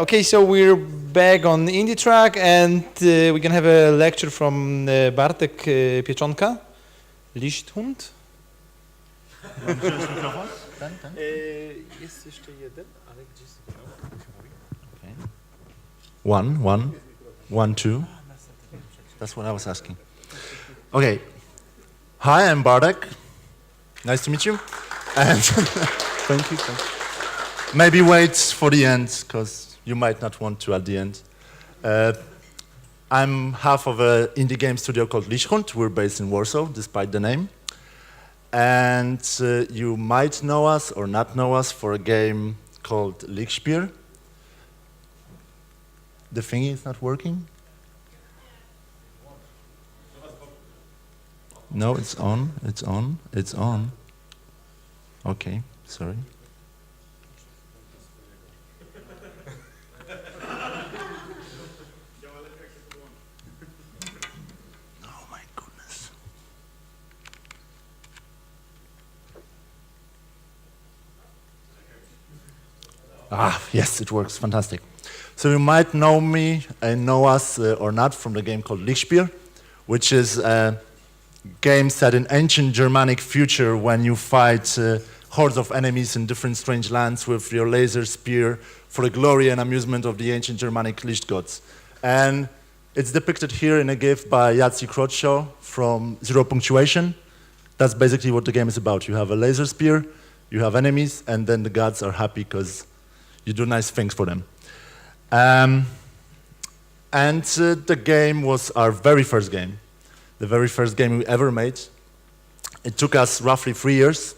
Okay, so we're back on Indie Track, and we're gonna have a lecture from Bartek Pieczonka. Lichthund. Jest jeszcze jeden, ale gdzieś okay. One, two. That's what I was asking. Okay. Hi, I'm Bartek. Nice to meet you. And thank you. Maybe wait for the end, because you might not want to at the end. I'm half of an indie game studio called Lichtspeer. We're based in Warsaw, despite the name. And you might know us or not know us for a game called Lichtspeer. The thingy is not working? No, it's on. Okay, sorry. Oh my goodness. Yes, it works, fantastic. So you might know me and know us or not from the game called Lichtspeer, which is a game set in ancient Germanic future when you fight hordes of enemies in different strange lands with your laser spear for the glory and amusement of the ancient Germanic Licht gods. And it's depicted here in a GIF by Jacek Rotshaw from Zero Punctuation. That's basically what the game is about. You have a laser spear, you have enemies, and then the gods are happy because you do nice things for them. The game was our very first game. The very first game we ever made. It took us roughly 3 years.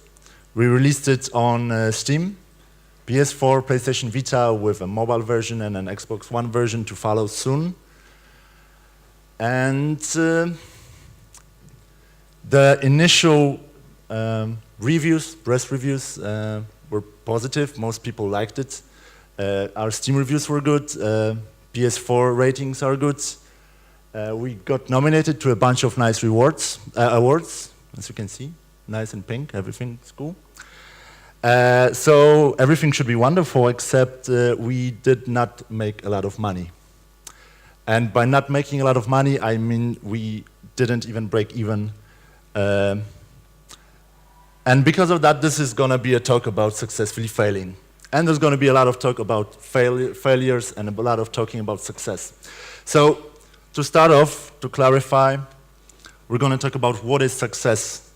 We released it on Steam, PS4, PlayStation Vita with a mobile version and an Xbox One version to follow soon. And the initial press reviews were positive. Most people liked it. Our Steam reviews were good. PS4 ratings are good. We got nominated to a bunch of nice awards, as you can see. Nice and pink, everything's cool. So everything should be wonderful, except we did not make a lot of money. And by not making a lot of money, I mean we didn't even break even. And because of that, this is going to be a talk about successfully failing. And there's going to be a lot of talk about failures and a lot of talking about success. So to start off, to clarify, we're going to talk about what is success.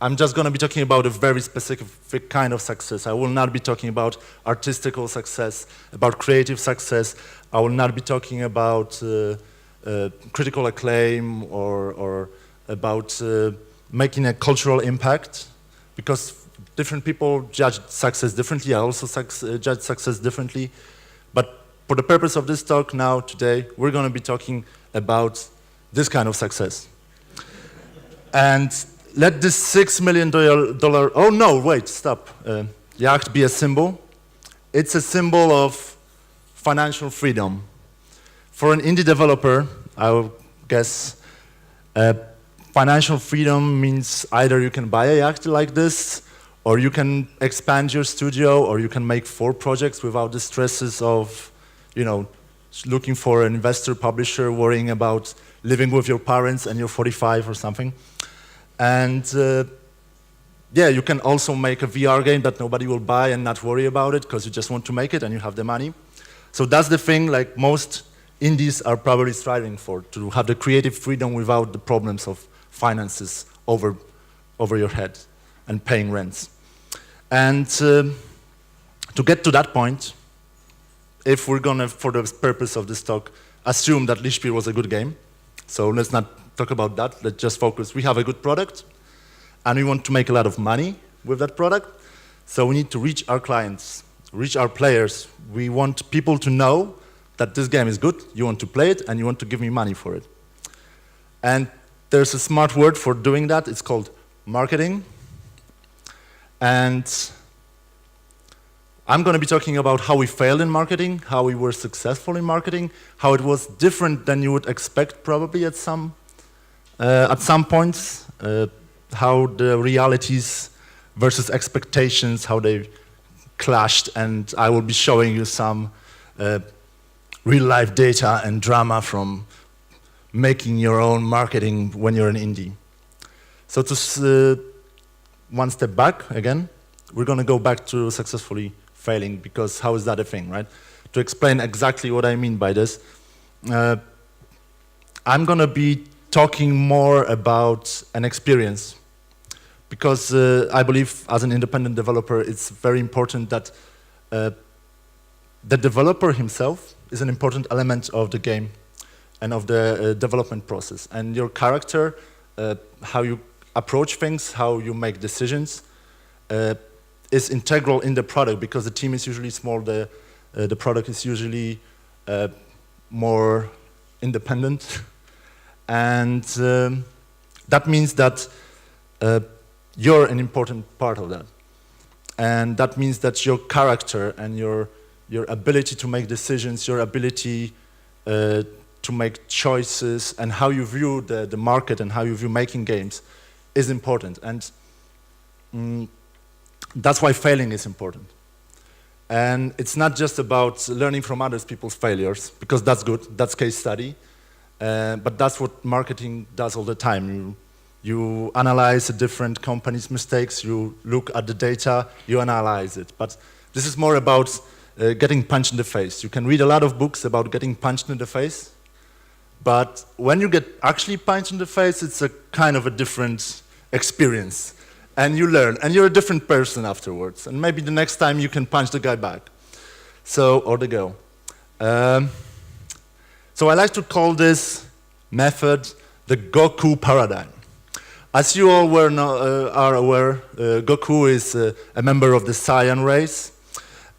I'm just going to be talking about a very specific kind of success. I will not be talking about artistical success, about creative success. I will not be talking about critical acclaim or about making a cultural impact, because different people judge success differently. I also judge success differently. But for the purpose of this talk now, today, we're going to be talking about this kind of success. And let this $6 million, oh no, wait, stop, yacht be a symbol. It's a symbol of financial freedom. For an indie developer, I would guess, financial freedom means either you can buy a yacht like this, or you can expand your studio, or you can make 4 projects without the stresses of, looking for an investor, publisher, worrying about living with your parents and you're 45 or something. And you can also make a VR game that nobody will buy and not worry about it because you just want to make it and you have the money. So that's the thing, like most indies are probably striving for, to have the creative freedom without the problems of finances over your head and paying rents. And to get to that point, if we're gonna, for the purpose of this talk, assume that Lichtspeer was a good game, so let's not talk about that, let's just focus. We have a good product, and we want to make a lot of money with that product, so we need to reach our clients, reach our players. We want people to know that this game is good, you want to play it, and you want to give me money for it. And there's a smart word for doing that, it's called marketing. And I'm going to be talking about how we failed in marketing, how we were successful in marketing, how it was different than you would expect probably at some points, how the realities versus expectations, how they clashed, and I will be showing you some real-life data and drama from making your own marketing when you're an indie. So to one step back again, we're going to go back to successfully failing, because how is that a thing, right? To explain exactly what I mean by this, I'm going to be talking more about an experience, because I believe as an independent developer, it's very important that the developer himself is an important element of the game and of the development process. And your character, how you approach things, how you make decisions, is integral in the product, because the team is usually small, the product is usually more independent. And that means that you're an important part of that. And that means that your character and your ability to make decisions, your ability to make choices, and how you view the market and how you view making games is important. And that's why failing is important. And it's not just about learning from other people's failures, because that's good, that's case study. But that's what marketing does all the time. You analyze a different company's mistakes, you look at the data, you analyze it. But this is more about getting punched in the face. You can read a lot of books about getting punched in the face, but when you get actually punched in the face, it's a kind of a different experience. And you learn, and you're a different person afterwards. And maybe the next time you can punch the guy back. So, or the girl. So I like to call this method the Goku paradigm. As you all are aware, Goku is a member of the Saiyan race.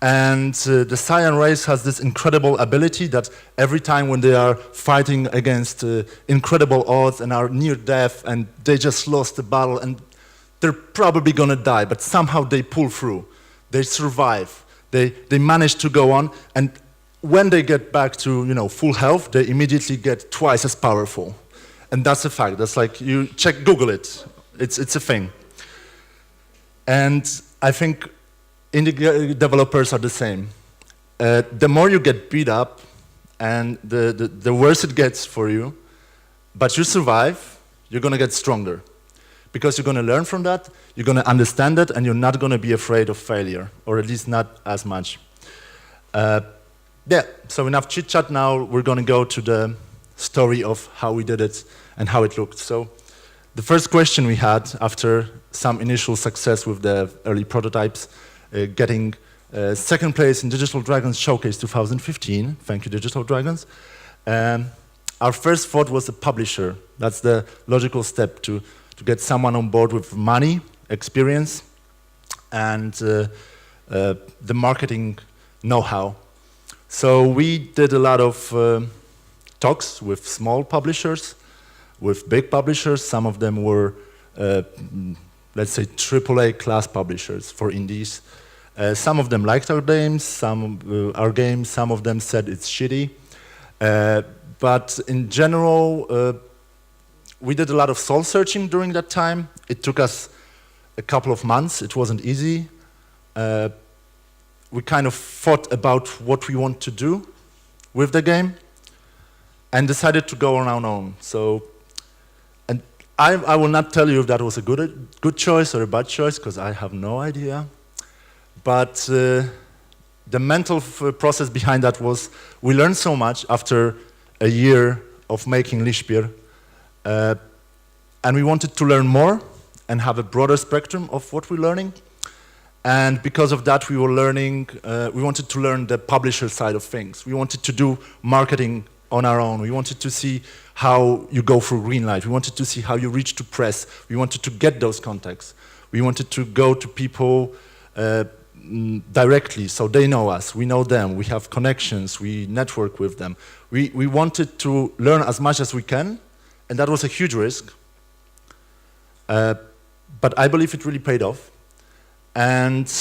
And the Saiyan race has this incredible ability that every time when they are fighting against incredible odds and are near death and they just lost the battle and they're probably gonna die, but somehow they pull through. They survive. They manage to go on, and when they get back to full health, they immediately get twice as powerful. And that's a fact. That's like, you check, Google it. It's a thing. And I think indie developers are the same. The more you get beat up, and the worse it gets for you, but you survive, you're gonna get stronger. Because you're going to learn from that, you're going to understand it, and you're not going to be afraid of failure, or at least not as much. Yeah, so enough chit-chat. Now we're going to go to the story of how we did it and how it looked. So the first question we had after some initial success with the early prototypes, getting second place in Digital Dragons Showcase 2015, thank you Digital Dragons, our first thought was a publisher. That's the logical step to get someone on board with money, experience, and the marketing know-how. So we did a lot of talks with small publishers, with big publishers. Some of them were, let's say, AAA class publishers for indies. Some of them liked our games, some of them said it's shitty. But in general, we did a lot of soul searching during that time. It took us a couple of months. It wasn't easy. We kind of thought about what we want to do with the game and decided to go on our own. So, and I will not tell you if that was a good choice or a bad choice, because I have no idea. But the mental process behind that was, we learned so much after a year of making Lichtspeer. And we wanted to learn more and have a broader spectrum of what we're learning. And because of that, we wanted to learn the publisher side of things. We wanted to do marketing on our own. We wanted to see how you go through greenlight. We wanted to see how you reach to press. We wanted to get those contacts. We wanted to go to people directly, so they know us, we know them, we have connections, we network with them. We wanted to learn as much as we can, and that was a huge risk. But I believe it really paid off. And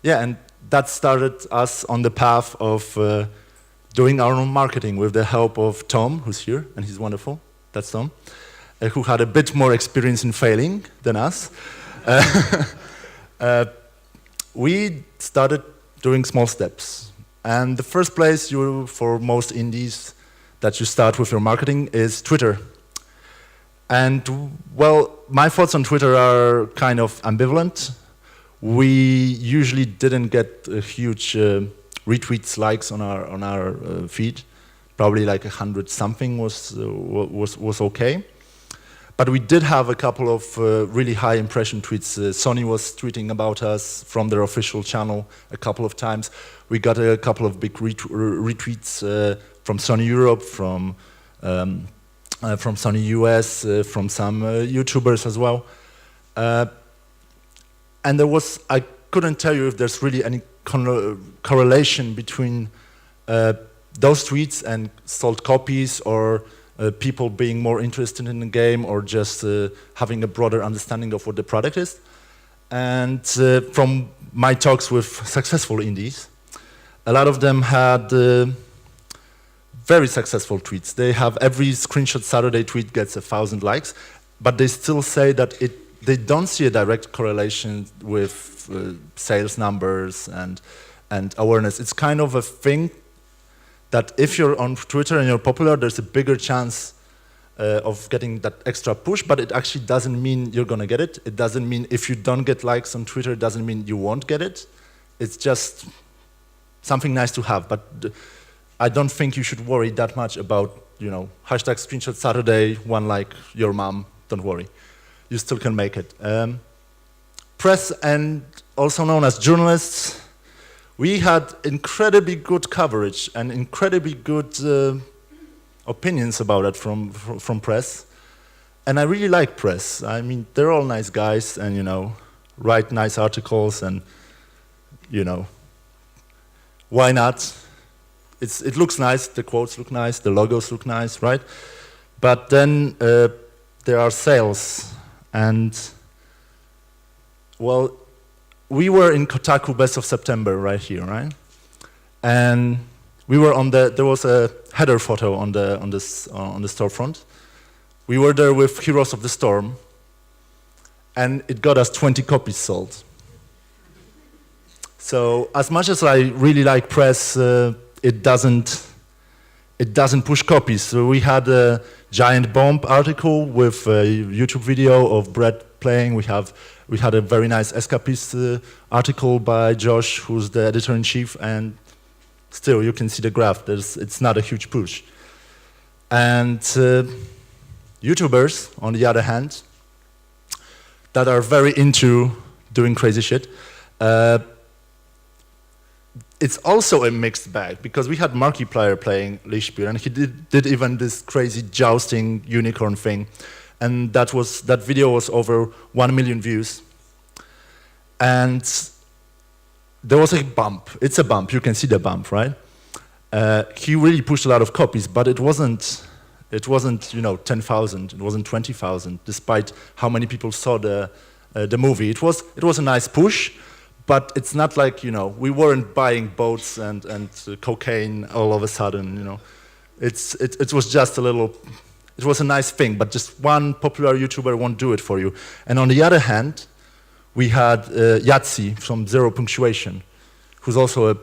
yeah, and that started us on the path of doing our own marketing with the help of Tom, who's here, and he's wonderful, that's Tom, who had a bit more experience in failing than us. We started doing small steps. And the first place for most indies that you start with your marketing is Twitter. And well, my thoughts on Twitter are kind of ambivalent. We usually didn't get a huge retweets, likes on our feed. Probably like 100 something was okay. But we did have a couple of really high impression tweets. Sony was tweeting about us from their official channel a couple of times. We got a couple of big retweets from Sony Europe, from Sony US, from some YouTubers as well. And there was, I couldn't tell you if there's really any correlation between those tweets and sold copies, or people being more interested in the game, or just having a broader understanding of what the product is. And from my talks with successful indies, a lot of them had very successful tweets. They have every Screenshot Saturday tweet gets 1,000 likes, but they still say that they don't see a direct correlation with sales numbers and awareness. It's kind of a thing that if you're on Twitter and you're popular, there's a bigger chance of getting that extra push, but it actually doesn't mean you're gonna get it. It doesn't mean if you don't get likes on Twitter, it doesn't mean you won't get it. It's just something nice to have, but I don't think you should worry that much about, you know, hashtag Screenshot Saturday, 1 like, your mom, don't worry. You still can make it. Press, and also known as journalists, we had incredibly good coverage and incredibly good opinions about it from press. And I really like press. I mean, they're all nice guys and, you know, write nice articles and, you know, why not? It looks nice, the quotes look nice, the logos look nice, right? But then there are sales, and well, we were in Kotaku Best of September right here, right? And we were on there was a header photo on the storefront. We were there with Heroes of the Storm, and it got us 20 copies sold. So as much as I really like press, it doesn't push copies. So we had a Giant Bomb article with a YouTube video of Brett playing. We had a very nice Escapist article by Josh, who's the editor-in-chief, and still you can see the graph. It's not a huge push. And YouTubers, on the other hand, that are very into doing crazy shit, it's also a mixed bag, because we had Markiplier playing Lichtspeer, and he did even this crazy jousting unicorn thing, and that video was over 1 million views. And there was a bump. It's a bump. You can see the bump, right? He really pushed a lot of copies, but it wasn't 10,000. It wasn't 20,000, despite how many people saw the movie. It was a nice push. But it's not like, we weren't buying boats and cocaine all of a sudden, It was just it was a nice thing, but just one popular YouTuber won't do it for you. And on the other hand, we had Yahtzee from Zero Punctuation, who's also a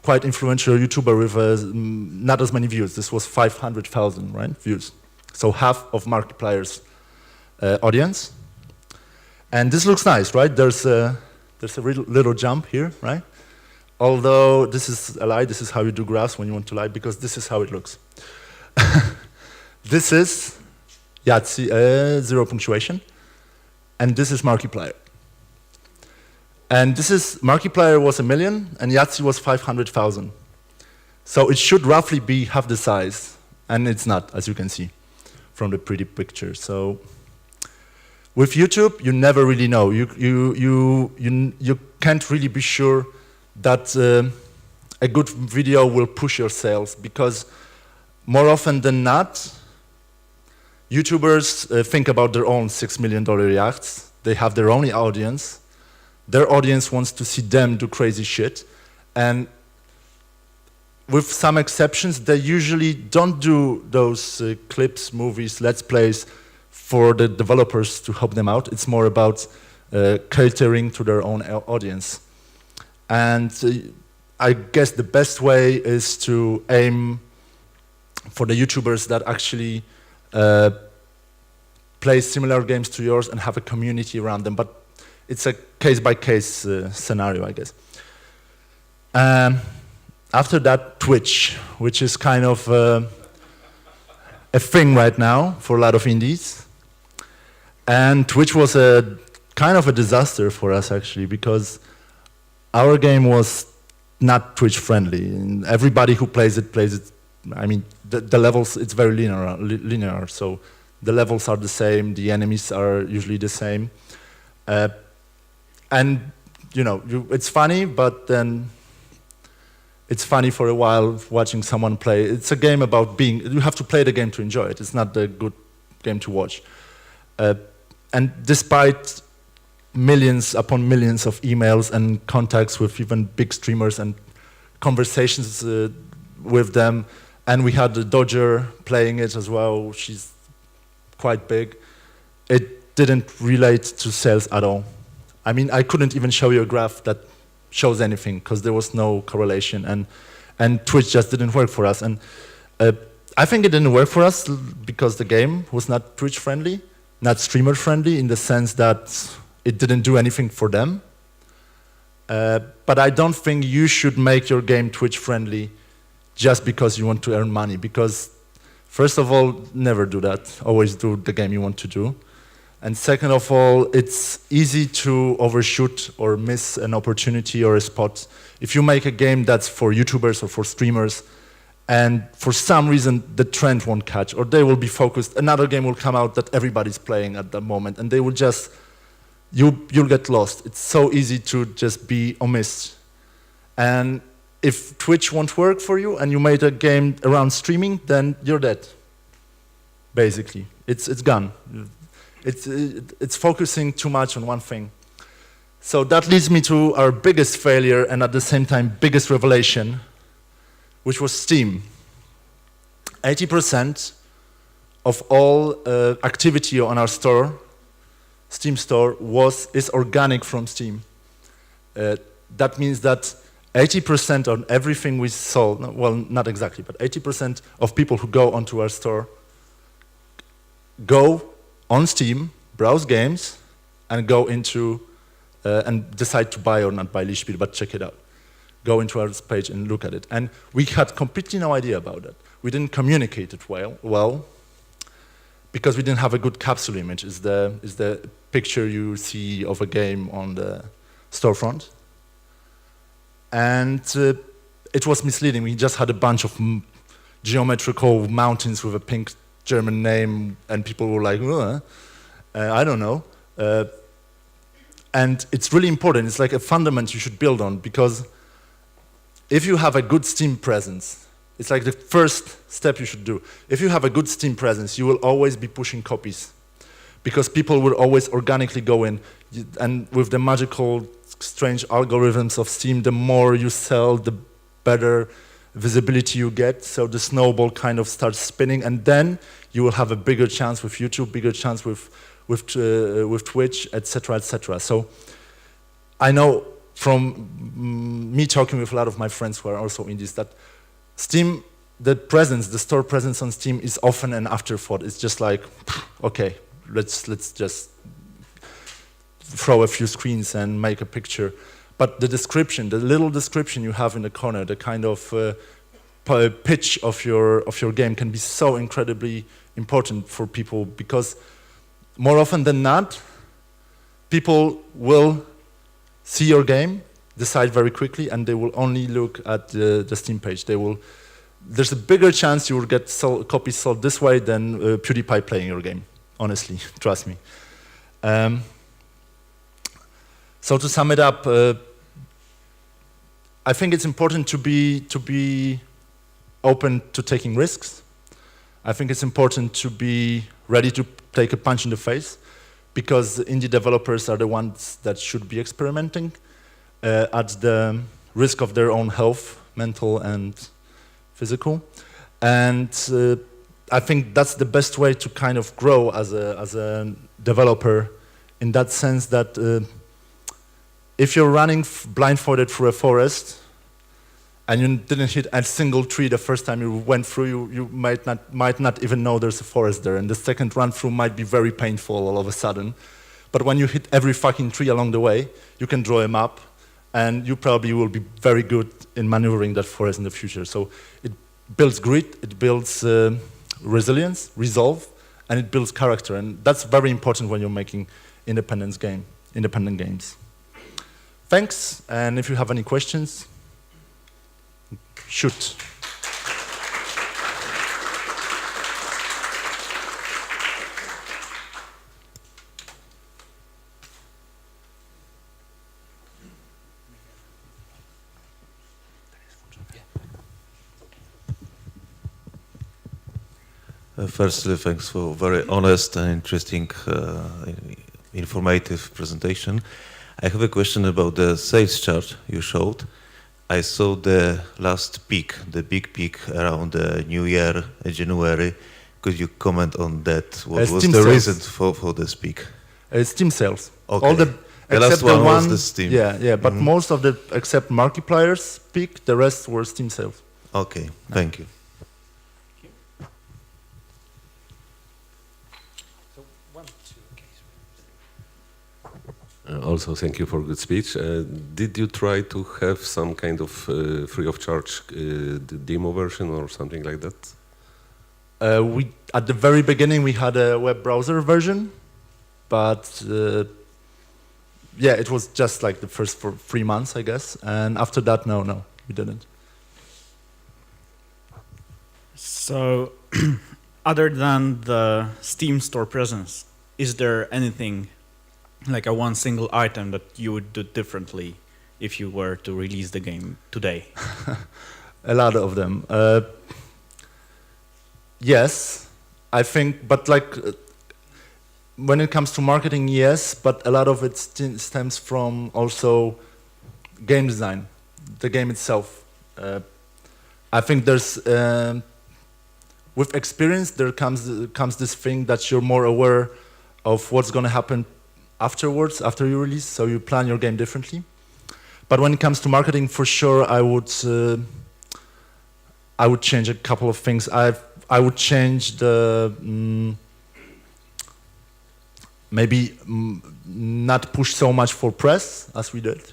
quite influential YouTuber with not as many views. This was 500,000, right, views. So half of Markiplier's audience. And this looks nice, right? There's a little jump here, right? Although this is a lie, this is how you do graphs when you want to lie, because this is how it looks. This is Yahtzee, Zero Punctuation, and this is Markiplier. And Markiplier was 1 million, and Yahtzee was 500,000. So it should roughly be half the size, and it's not, as you can see from the pretty picture. So with YouTube, you never really know. You can't really be sure that a good video will push your sales, because more often than not, YouTubers think about their own $6 million yachts. They have their own audience. Their audience wants to see them do crazy shit. And with some exceptions, they usually don't do those clips, movies, let's plays for the developers to help them out. It's more about catering to their own audience. And I guess the best way is to aim for the YouTubers that actually play similar games to yours and have a community around them. But it's a case-by-case scenario, I guess. After that, Twitch, which is kind of a thing right now for a lot of indies. And Twitch was a kind of a disaster for us, actually, because our game was not Twitch friendly. And everybody who plays it, I mean, the levels, it's very linear, so the levels are the same, the enemies are usually the same. And, you know, it's funny, but then it's funny for a while watching someone play. It's a game about you have to play the game to enjoy it. It's not a good game to watch. And despite millions upon millions of emails and contacts with even big streamers and conversations with them, and we had the Dodger playing it as well, she's quite big, it didn't relate to sales at all. I mean, I couldn't even show you a graph that shows anything because there was no correlation, and Twitch just didn't work for us. And I think it didn't work for us because the game was not Twitch friendly, not streamer friendly in the sense that it didn't do anything for them. But I don't think you should make your game Twitch friendly just because you want to earn money, because first of all, never do that. Always do the game you want to do. And second of all, it's easy to overshoot or miss an opportunity or a spot. If you make a game that's for YouTubers or for streamers, and for some reason the trend won't catch, or they will be focused, another game will come out that everybody's playing at the moment, and they will just, you'll get lost. It's so easy to just be omised. And if Twitch won't work for you and you made a game around streaming, then you're dead, basically. It's gone. It's focusing too much on one thing. So that leads me to our biggest failure and at the same time biggest revelation, which was Steam. 80% of all activity on our store, Steam store, is organic from Steam. That means that 80% on everything we sold, well, not exactly, but 80% of people who go onto our store go on Steam, browse games, and go into, and decide to buy or not buy Lichtspeer, but check it out. Go into our page and look at it. And we had completely no idea about that. We didn't communicate it well, because we didn't have a good capsule image. Is the picture you see of a game on the storefront. And it was misleading. We just had a bunch of geometrical mountains with a pink German name, and people were like, I don't know. And it's really important. It's like a fundament you should build on, because if you have a good Steam presence, it's like the first step you should do. If you have a good Steam presence, you will always be pushing copies, because people will always organically go in. And with the magical, strange algorithms of Steam, the more you sell, the better visibility you get. So the snowball kind of starts spinning, and then you will have a bigger chance with YouTube, bigger chance with Twitch, etc., etc. So I know from me talking with a lot of my friends who are also indies that Steam, the store presence on Steam is often an afterthought. It's just like, okay, let's just throw a few screens and make a picture. But the description, the little description you have in the corner, the kind of pitch of your game can be so incredibly important for people, because more often than not, people will see your game, decide very quickly, and they will only look at the Steam page. There's a bigger chance you will get copies sold this way than PewDiePie playing your game, honestly, trust me. So to sum it up, I think it's important to be open to taking risks. I think it's important to be ready to take a punch in the face, because indie developers are the ones that should be experimenting at the risk of their own health, mental and physical. And I think that's the best way to kind of grow as a developer, in that sense that if you're running blindfolded through a forest, and you didn't hit a single tree the first time you went through, you might not even know there's a forest there, and the second run through might be very painful all of a sudden. But when you hit every fucking tree along the way, you can draw a map, and you probably will be very good in maneuvering that forest in the future. So it builds grit, it builds resilience, resolve, and it builds character, and that's very important when you're making independent games. Thanks, and if you have any questions, shoot. Firstly, thanks for very honest and interesting, informative presentation. I have a question about the sales chart you showed. I saw the last peak, the big peak around the New Year, January. Could you comment on that? What was the reason for this peak? Steam sales. Okay. All the last one was the Steam. Yeah, but most of the, except Markiplier's peak, the rest were Steam sales. Okay, thank you. Also, thank you for good speech. Did you try to have some kind of free of charge demo version or something like that? We at the very beginning we had a web browser version, but yeah, it was just like the first 3 months, I guess, and after that, no, we didn't. So, other than the Steam store presence, is there anything like a one single item that you would do differently if you were to release the game today? A lot of them. Yes, I think, but like when it comes to marketing, yes, but a lot of it stems from also game design, the game itself. I think there's, with experience, there comes this thing that you're more aware of what's going to happen afterwards, after you release, so you plan your game differently. But when it comes to marketing, for sure, I would change a couple of things. I would change the maybe not push so much for press as we did,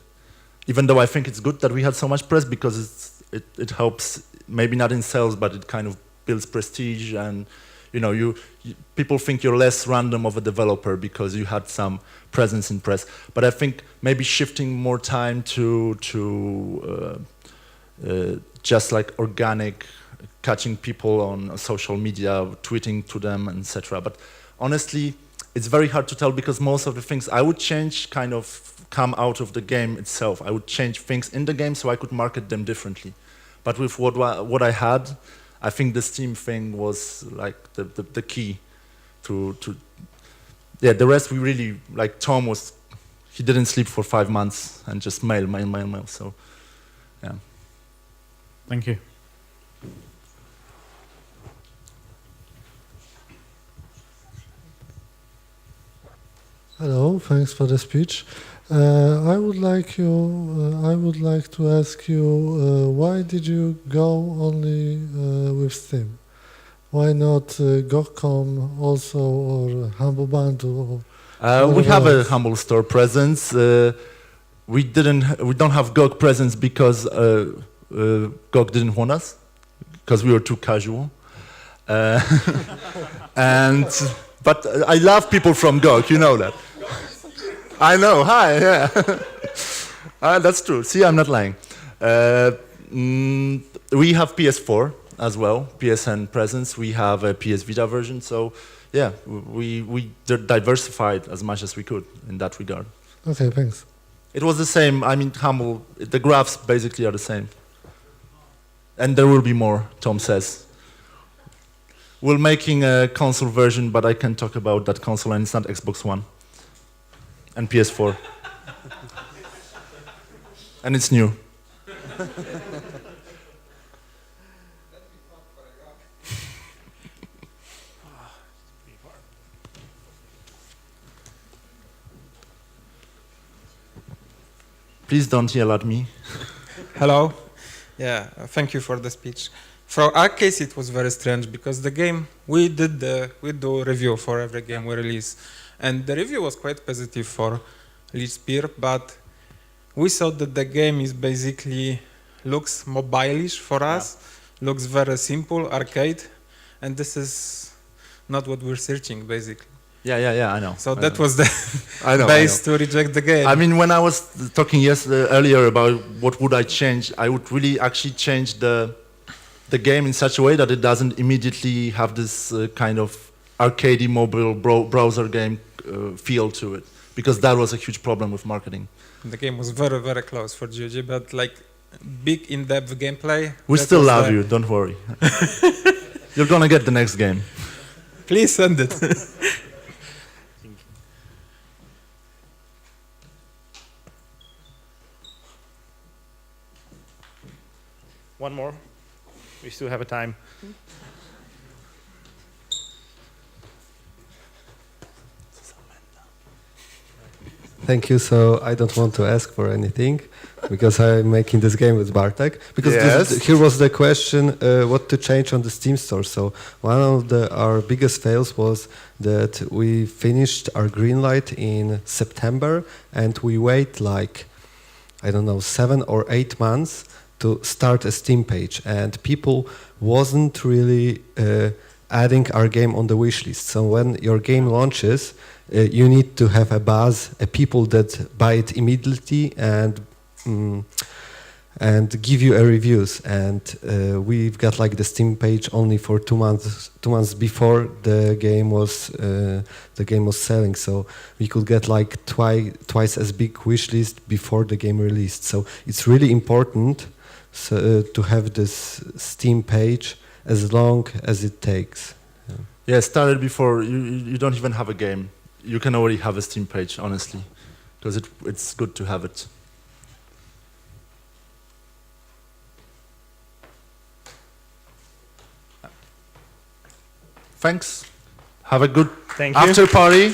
even though I think it's good that we had so much press because it helps, maybe not in sales, but it kind of builds prestige, and people think you're less random of a developer because you had some presence in press. But I think maybe shifting more time to just like organic, catching people on social media, tweeting to them, etc. But honestly, it's very hard to tell because most of the things I would change kind of come out of the game itself. I would change things in the game so I could market them differently. But with what I had, I think the Steam thing was like the key to yeah, the rest we really, like Tom he didn't sleep for 5 months and just mail, so yeah. Thank you. Hello, thanks for the speech. I would like to ask you, why did you go only with Steam? Why not GOG.com also, or Humble Bundle? We have a Humble Store presence. We don't have GOG presence because GOG didn't want us, because we were too casual. But I love people from GOG, you know that. I know, hi, yeah. That's true. See, I'm not lying. We have PS4 as well, PSN presence. We have a PS Vita version, so yeah, we diversified as much as we could in that regard. Okay, thanks. It was the same, I mean, Humble, the graphs basically are the same. And there will be more, Tom says. We're making a console version, but I can't talk about that console, and it's not Xbox One. And PS4. And it's new. Please don't yell at me. Hello. Yeah, thank you for the speech. For our case, it was very strange because the game we do review for every game we release, and the review was quite positive for Lichtspeer, but we thought that the game is basically looks mobile-ish for us, looks very simple, arcade, and this is not what we're searching basically. Yeah, I know. So I that know. was the I know. base to reject the game. I mean, when I was talking earlier about what would I change, I would really actually change the game in such a way that it doesn't immediately have this kind of arcadey mobile browser game feel to it, because that was a huge problem with marketing. The game was very, very close for GOG, but like big in-depth gameplay. We that still was love the- you, don't worry. You're gonna get the next game. Please send it. One more. We still have a time. Thank you. So I don't want to ask for anything because I'm making this game with Bartek. Because Yes. here was the question, what to change on the Steam store. So one of our biggest fails was that we finished our green light in September and we wait like, I don't know, 7 or 8 months to start a Steam page, and people wasn't really adding our game on the wish list. So when your game launches, you need to have a buzz, people that buy it immediately and give you a reviews. And we've got like the Steam page only for 2 months. 2 months before the game was selling, so we could get like twice as big wish list before the game released. So it's really important to have this Steam page as long as it takes. Yeah, start it before you don't even have a game. You can already have a Steam page, honestly, because it's good to have it. Thanks. Have a good Thank you. after party.